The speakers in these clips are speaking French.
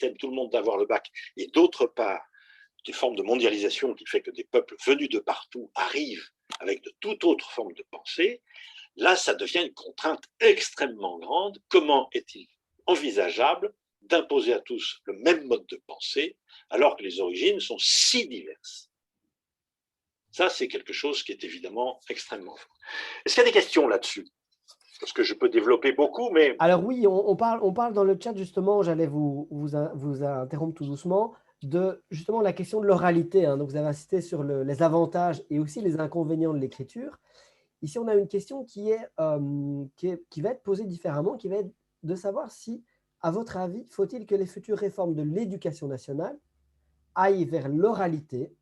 système, tout le monde d'avoir le bac, et d'autre part, une forme de mondialisation qui fait que des peuples venus de partout arrivent avec de toute autre forme de pensée, là, ça devient une contrainte extrêmement grande. Comment est-il envisageable d'imposer à tous le même mode de pensée alors que les origines sont si diverses? Ça, c'est quelque chose qui est évidemment extrêmement fort. Est-ce qu'il y a des questions là-dessus? Parce que je peux développer beaucoup, mais… Alors oui, on parle dans le chat justement, j'allais vous interrompre tout doucement, de justement la question de l'oralité, hein. Donc vous avez insisté sur les avantages et aussi les inconvénients de l'écriture. Ici, on a une question qui va être posée différemment, qui va être de savoir si, à votre avis, faut-il que les futures réformes de l'éducation nationale aillent vers l'oralité,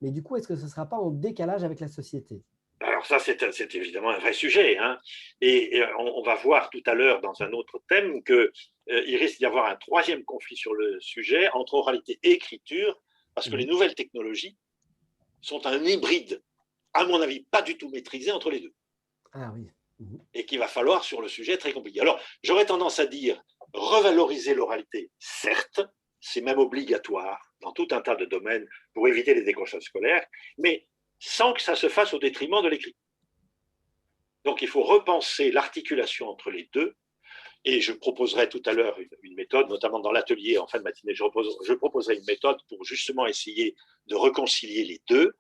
mais du coup, est-ce que ce ne sera pas en décalage avec la société? Alors ça, c'est évidemment un vrai sujet, hein. Et on va voir tout à l'heure dans un autre thème qu'il risque d'y avoir un troisième conflit sur le sujet entre oralité et écriture, parce que les nouvelles technologies sont un hybride, à mon avis, pas du tout maîtrisé entre les deux. Ah oui. Et qu'il va falloir, sur le sujet, très compliqué. Alors, j'aurais tendance à dire, revaloriser l'oralité, certes, c'est même obligatoire dans tout un tas de domaines pour éviter les décrochages scolaires, mais sans que ça se fasse au détriment de l'écrit. Donc, il faut repenser l'articulation entre les deux, et je proposerai tout à l'heure une méthode, notamment dans l'atelier en fin de matinée, je proposerai une méthode pour justement essayer de réconcilier les deux,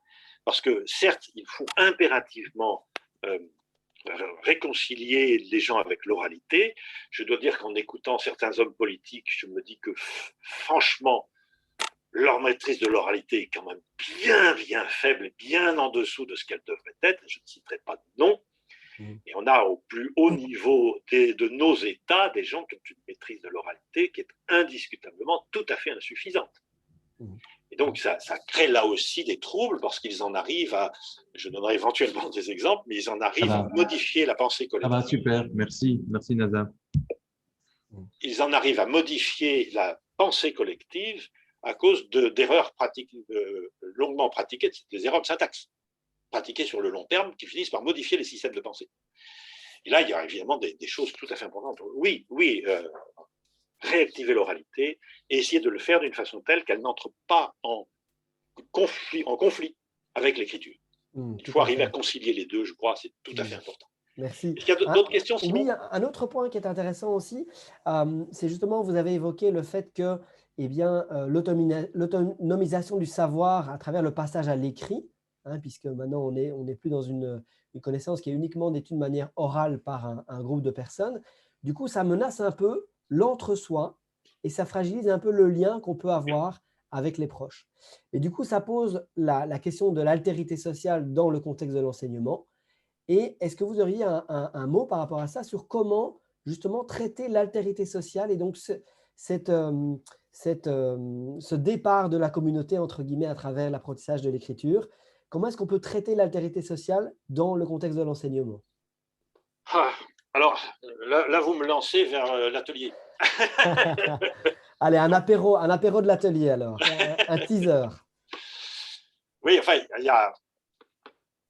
parce que certes, il faut impérativement réconcilier les gens avec l'oralité. Je dois dire qu'en écoutant certains hommes politiques, je me dis que franchement, leur maîtrise de l'oralité est quand même bien faible, bien en dessous de ce qu'elle devrait être. Je ne citerai pas de nom. Et on a au plus haut niveau de nos États des gens qui ont une maîtrise de l'oralité qui est indiscutablement tout à fait insuffisante. Et donc, ça crée là aussi des troubles parce qu'ils en arrivent à, je donnerai éventuellement des exemples, mais ils en arrivent à modifier la pensée collective. Ah bah super, merci Nazar. Ils en arrivent à modifier la pensée collective à cause d'erreurs longuement pratiquées, des erreurs de syntaxe, pratiquées sur le long terme, qui finissent par modifier les systèmes de pensée. Et là, il y a évidemment des choses tout à fait importantes. Oui, réactiver l'oralité et essayer de le faire d'une façon telle qu'elle n'entre pas en conflit avec l'écriture. Il faut arriver à concilier les deux, je crois, c'est tout à fait important. Merci. Est-ce qu'il y a d'autres questions, Simon? Oui, un autre point qui est intéressant aussi, c'est justement, vous avez évoqué le fait que l'autonomisation du savoir à travers le passage à l'écrit, hein, puisque maintenant on n'est plus dans une connaissance qui est uniquement détenue de manière orale par un groupe de personnes. Du coup, ça menace un peu l'entre-soi et ça fragilise un peu le lien qu'on peut avoir avec les proches. Et du coup, ça pose la question de l'altérité sociale dans le contexte de l'enseignement. Et est-ce que vous auriez un mot par rapport à ça sur comment justement traiter l'altérité sociale et donc ce départ de la communauté, entre guillemets, à travers l'apprentissage de l'écriture? Comment est-ce qu'on peut traiter l'altérité sociale dans le contexte de l'enseignement? Alors, là, vous me lancez vers l'atelier. Allez, un apéro de l'atelier alors, un teaser. Oui, enfin, il y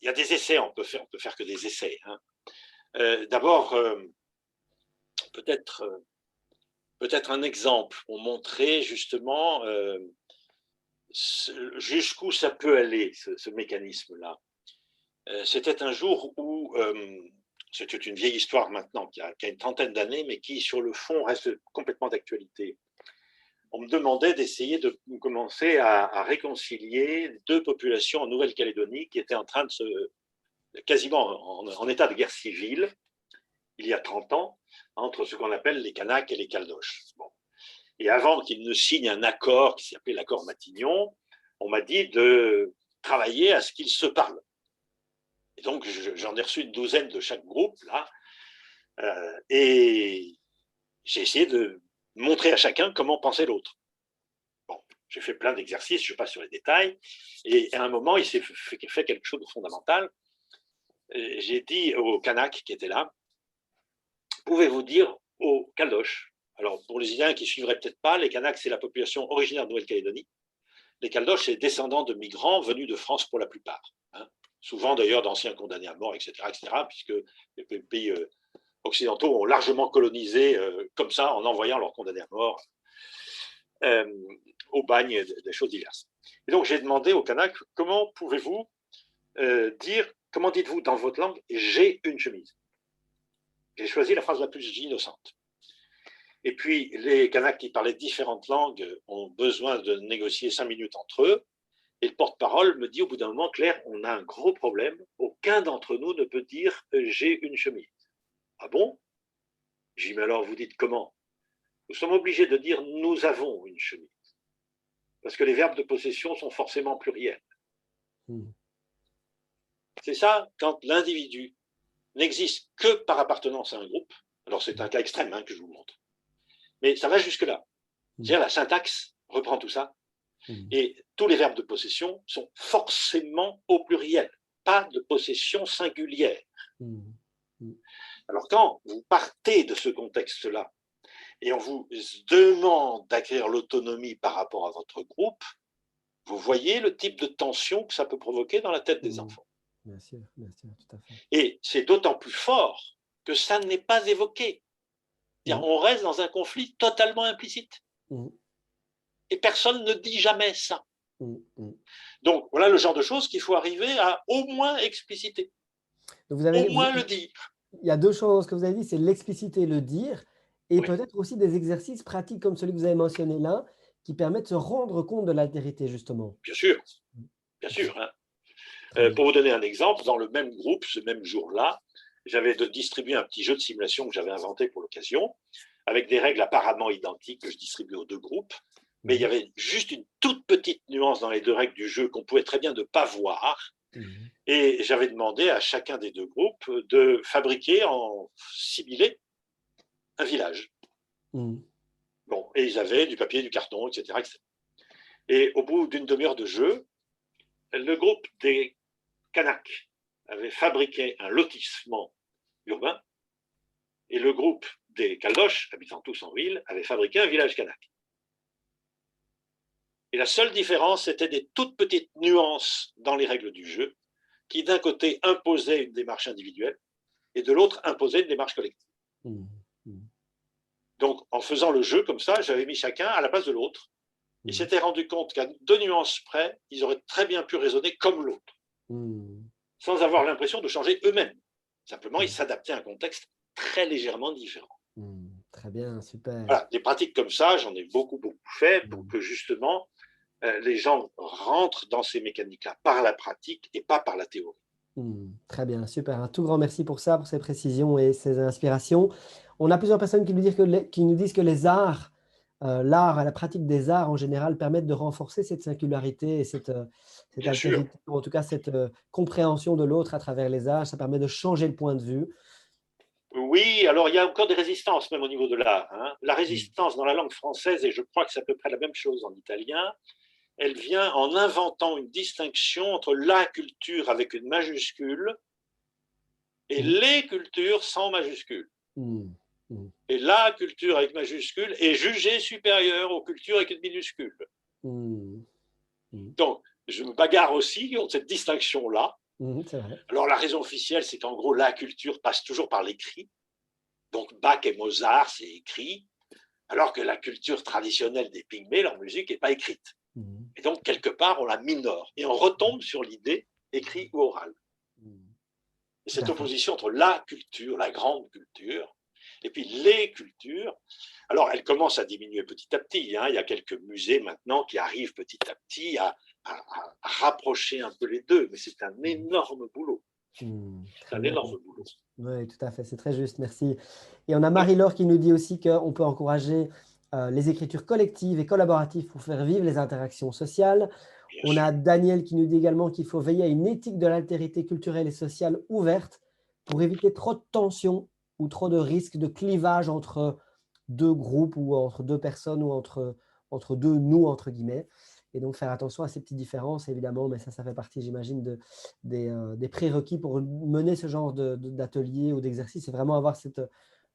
a des essais, on peut faire que des essais, hein. D'abord, peut-être un exemple pour montrer justement jusqu'où ça peut aller, ce mécanisme-là. C'était un jour où, c'était une vieille histoire maintenant, qui a une trentaine d'années, mais qui, sur le fond, reste complètement d'actualité. On me demandait d'essayer de commencer à réconcilier deux populations en Nouvelle-Calédonie qui étaient en train de quasiment en état de guerre civile, il y a 30 ans, entre ce qu'on appelle les Kanaks et les Caldoches. Bon. Et avant qu'ils ne signent un accord qui s'appelait l'accord Matignon, on m'a dit de travailler à ce qu'ils se parlent. Et donc, j'en ai reçu une douzaine de chaque groupe, là, et j'ai essayé de montrer à chacun comment pensait l'autre. Bon, j'ai fait plein d'exercices, je passe sur les détails, et à un moment, il s'est fait quelque chose de fondamental. J'ai dit aux Kanaks qui étaient là, pouvez-vous dire aux Caldoches? Alors, pour les Indiens qui ne suivraient peut-être pas, les Kanaks, c'est la population originaire de Nouvelle-Calédonie. Les Caldoches, c'est descendants de migrants venus de France pour la plupart. Hein. Souvent, d'ailleurs, d'anciens condamnés à mort, etc., puisque les pays occidentaux ont largement colonisé comme ça, en envoyant leurs condamnés à mort. euh, au bagne, des choses diverses. Et donc, j'ai demandé au Kanak, comment pouvez-vous comment dites-vous dans votre langue, j'ai une chemise? J'ai choisi la phrase la plus innocente. Et puis, les Kanaks qui parlaient différentes langues ont besoin de négocier 5 minutes entre eux. Et le porte-parole me dit au bout d'un moment, Claire, on a un gros problème. Aucun d'entre nous ne peut dire j'ai une chemise. Ah bon? J'ai dit, mais alors vous dites comment? Nous sommes obligés de dire nous avons une chemise. Parce que les verbes de possession sont forcément pluriels. C'est ça, quand l'individu n'existe que par appartenance à un groupe. Alors c'est un cas extrême que je vous montre. Mais ça va jusque-là. C'est-à-dire la syntaxe reprend tout ça. Et tous les verbes de possession sont forcément au pluriel, pas de possession singulière. Alors quand vous partez de ce contexte-là et on vous demande d'acquérir l'autonomie par rapport à votre groupe, vous voyez le type de tension que ça peut provoquer dans la tête des enfants. Bien sûr, tout à fait. Et c'est d'autant plus fort que ça n'est pas évoqué. On reste dans un conflit totalement implicite. Et personne ne dit jamais ça. Donc, voilà le genre de choses qu'il faut arriver à au moins expliciter. Donc au moins le dire. Il y a deux choses que vous avez dit, c'est l'expliciter, le dire, et peut-être aussi des exercices pratiques comme celui que vous avez mentionné là, qui permettent de se rendre compte de l'altérité, justement. Bien sûr, bien sûr. Pour vous donner un exemple, dans le même groupe, ce même jour-là, j'avais distribué un petit jeu de simulation que j'avais inventé pour l'occasion, avec des règles apparemment identiques que je distribuais aux deux groupes, mais il y avait juste une toute petite nuance dans les deux règles du jeu qu'on pouvait très bien ne pas voir. Et j'avais demandé à chacun des deux groupes de fabriquer en similé un village. Bon, et ils avaient du papier, du carton, etc., etc. Et au bout d'une demi-heure de jeu, le groupe des Kanaks avait fabriqué un lotissement urbain et le groupe des Caldoches, habitant tous en ville, avait fabriqué un village kanak. Et la seule différence, c'était des toutes petites nuances dans les règles du jeu qui, d'un côté, imposaient une démarche individuelle et de l'autre, imposaient une démarche collective. Donc, en faisant le jeu comme ça, j'avais mis chacun à la place de l'autre. Ils s'étaient rendu compte qu'à 2 nuances près, ils auraient très bien pu raisonner comme l'autre, sans avoir l'impression de changer eux-mêmes. Simplement, ils s'adaptaient à un contexte très légèrement différent. Très bien, super. Voilà, des pratiques comme ça, j'en ai beaucoup fait pour que justement les gens rentrent dans ces mécaniques-là par la pratique et pas par la théorie. Très bien, super. Un tout grand merci pour ça, pour ces précisions et ces inspirations. On a plusieurs personnes qui nous disent que les arts, l'art et la pratique des arts en général permettent de renforcer cette singularité et cette altérité, ou en tout cas cette compréhension de l'autre à travers les arts. Ça permet de changer le point de vue. Oui, alors il y a encore des résistances même au niveau de l'art. La résistance dans la langue française, et je crois que c'est à peu près la même chose en italien, elle vient en inventant une distinction entre la culture avec une majuscule et les cultures sans majuscule. Et la culture avec majuscule est jugée supérieure aux cultures avec une minuscule. Donc, je me bagarre aussi contre cette distinction-là. Alors, la raison officielle, c'est qu'en gros, la culture passe toujours par l'écrit. Donc, Bach et Mozart, c'est écrit, alors que la culture traditionnelle des Pygmées, leur musique n'est pas écrite. Et donc, quelque part, on la minore. Et on retombe sur l'idée écrit ou orale. Et cette opposition entre la culture, la grande culture, et puis les cultures, alors elle commence à diminuer petit à petit. Il y a quelques musées maintenant qui arrivent petit à petit à rapprocher un peu les deux, mais c'est un énorme boulot. C'est un énorme boulot. Oui, tout à fait, c'est très juste, merci. Et on a Marie-Laure qui nous dit aussi qu'on peut encourager les écritures collectives et collaboratives pour faire vivre les interactions sociales. On a Daniel qui nous dit également qu'il faut veiller à une éthique de l'altérité culturelle et sociale ouverte pour éviter trop de tensions ou trop de risques de clivage entre deux groupes ou entre deux personnes ou entre deux nous, entre guillemets. Et donc, faire attention à ces petites différences, évidemment, mais ça fait partie, j'imagine, des prérequis pour mener ce genre d'atelier ou d'exercice. C'est vraiment avoir cette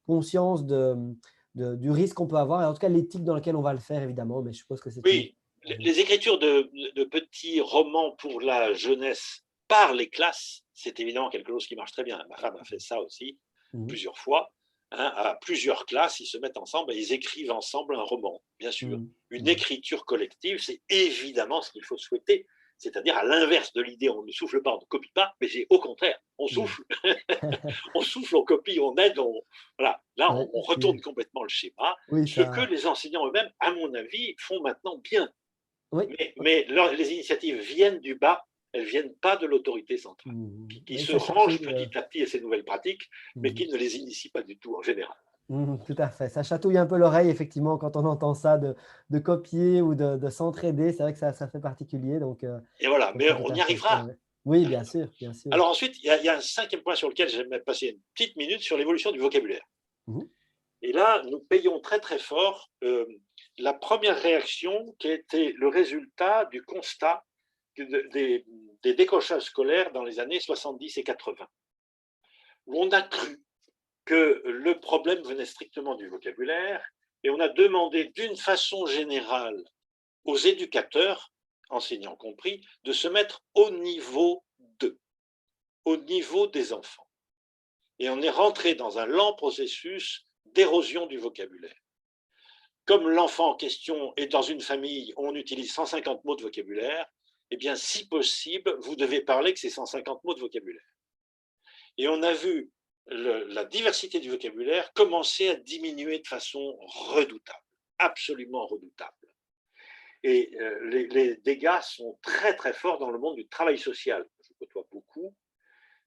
conscience du risque qu'on peut avoir, et en tout cas l'éthique dans laquelle on va le faire, évidemment, mais je suppose que c'est… Oui, les écritures de petits romans pour la jeunesse par les classes, c'est évidemment quelque chose qui marche très bien. Ma femme a fait ça aussi plusieurs fois. À plusieurs classes, ils se mettent ensemble et ils écrivent ensemble un roman, bien sûr. Une écriture collective, c'est évidemment ce qu'il faut souhaiter. C'est-à-dire à l'inverse de l'idée, on ne souffle pas, on ne copie pas, mais c'est au contraire, on souffle, on souffle, on copie, on aide, voilà. Là, Ouais, on retourne complètement le schéma, oui, ce que les enseignants eux-mêmes, à mon avis, font maintenant bien. oui. Mais les initiatives viennent du bas, elles ne viennent pas de l'autorité centrale, qui Oui, se ça range chatouille, petit à petit à ces nouvelles pratiques, mais qui ne les initie pas du tout en général. tout à fait. Ça chatouille un peu l'oreille, effectivement, quand on entend ça, de copier ou de s'entraider. C'est vrai que ça fait particulier. Donc, Et voilà, je mais comprends tout on y à fait. Ouais, arrivera. ouais. Oui, bien sûr, bien sûr. Alors ensuite, il y a un cinquième point sur lequel j'aimerais passer une petite minute sur l'évolution du vocabulaire. Mhm. Et là, nous payons très très fort la première réaction qui a été le résultat du constat des décrochages scolaires dans les années 70 et 80, où on a cru que le problème venait strictement du vocabulaire et on a demandé d'une façon générale aux éducateurs, enseignants compris, de se mettre au niveau d'eux, au niveau des enfants. Et on est rentré dans un lent processus d'érosion du vocabulaire. Comme l'enfant en question est dans une famille où on utilise 150 mots de vocabulaire, eh bien, si possible, vous devez parler que ces 150 mots de vocabulaire. Et on a vu la diversité du vocabulaire commencer à diminuer de façon redoutable, absolument redoutable. Et les dégâts sont très très forts dans le monde du travail social. Je côtoie beaucoup.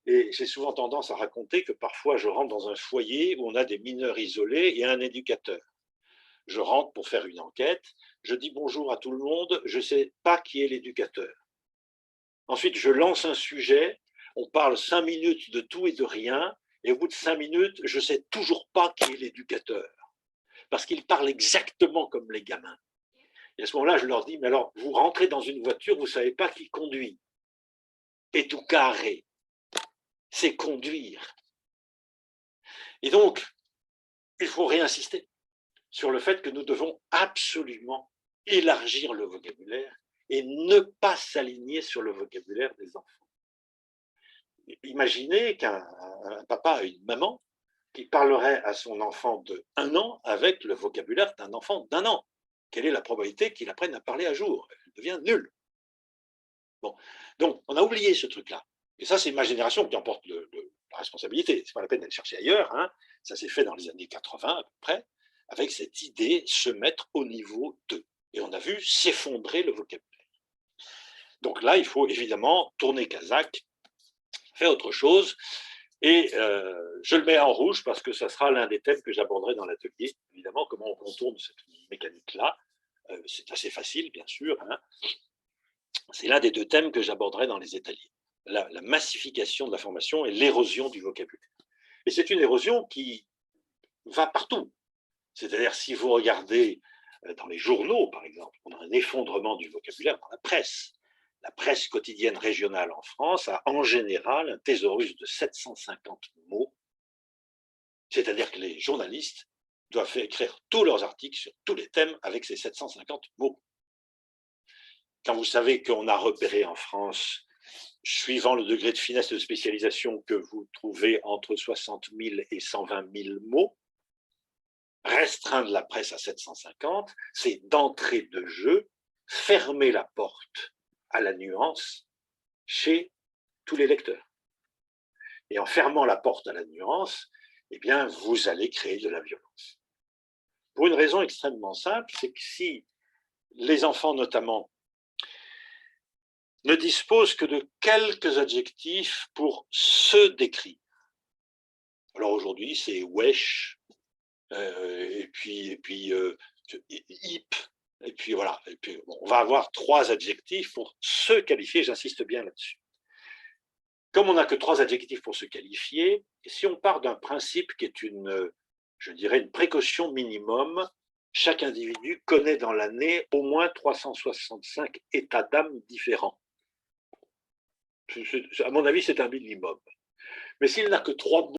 Et j'ai souvent tendance à raconter que parfois je rentre dans un foyer où on a des mineurs isolés et un éducateur. Je rentre pour faire une enquête, je dis bonjour à tout le monde, je ne sais pas qui est l'éducateur. Ensuite, je lance un sujet, on parle 5 minutes de tout et de rien, et au bout de 5 minutes, je ne sais toujours pas qui est l'éducateur, parce qu'il parle exactement comme les gamins. Et à ce moment-là, je leur dis, mais alors, vous rentrez dans une voiture, vous ne savez pas qui conduit. Et tout carré, c'est conduire. Et donc, il faut réinsister sur le fait que nous devons absolument élargir le vocabulaire et ne pas s'aligner sur le vocabulaire des enfants. Imaginez qu'un papa et une maman qui parlerait à son enfant de 1 an avec le vocabulaire d'un enfant d'1 an. Quelle est la probabilité qu'il apprenne à parler à jour? Elle devient nulle. Bon. Donc, on a oublié ce truc-là. Et ça, c'est ma génération qui en porte la responsabilité. Ce n'est pas la peine d'aller chercher ailleurs. Hein. Ça s'est fait dans les années 80 à peu près, avec cette idée se mettre au niveau d'eux. Et on a vu s'effondrer le vocabulaire. Donc là, il faut évidemment tourner Kazakh, faire autre chose. Et je le mets en rouge parce que ça sera l'un des thèmes que j'aborderai dans l'atelier. Évidemment, comment on contourne cette mécanique-là. C'est assez facile, bien sûr. Hein. C'est l'un des 2 thèmes que j'aborderai dans les ateliers. La massification de la formation et l'érosion du vocabulaire. Et c'est une érosion qui va partout. C'est-à-dire, si vous regardez dans les journaux, par exemple, on a un effondrement du vocabulaire dans la presse. La presse quotidienne régionale en France a en général un thésaurus de 750 mots. C'est-à-dire que les journalistes doivent écrire tous leurs articles sur tous les thèmes avec ces 750 mots. Quand vous savez qu'on a repéré en France, suivant le degré de finesse de spécialisation, que vous trouvez entre 60 000 et 120 000 mots, restreindre la presse à 750, c'est d'entrée de jeu fermer la porte à la nuance chez tous les lecteurs. Et en fermant la porte à la nuance, eh bien, vous allez créer de la violence. Pour une raison extrêmement simple, c'est que si les enfants notamment ne disposent que de quelques adjectifs pour se décrire. Alors aujourd'hui, c'est wesh, et puis hip, et puis voilà. Et puis, bon, on va avoir 3 adjectifs pour se qualifier, j'insiste bien là-dessus. Comme on n'a que 3 adjectifs pour se qualifier, si on part d'un principe qui est je dirais, une précaution minimum, chaque individu connaît dans l'année au moins 365 états d'âme différents. À mon avis, c'est un minimum. Mais s'il n'a que 3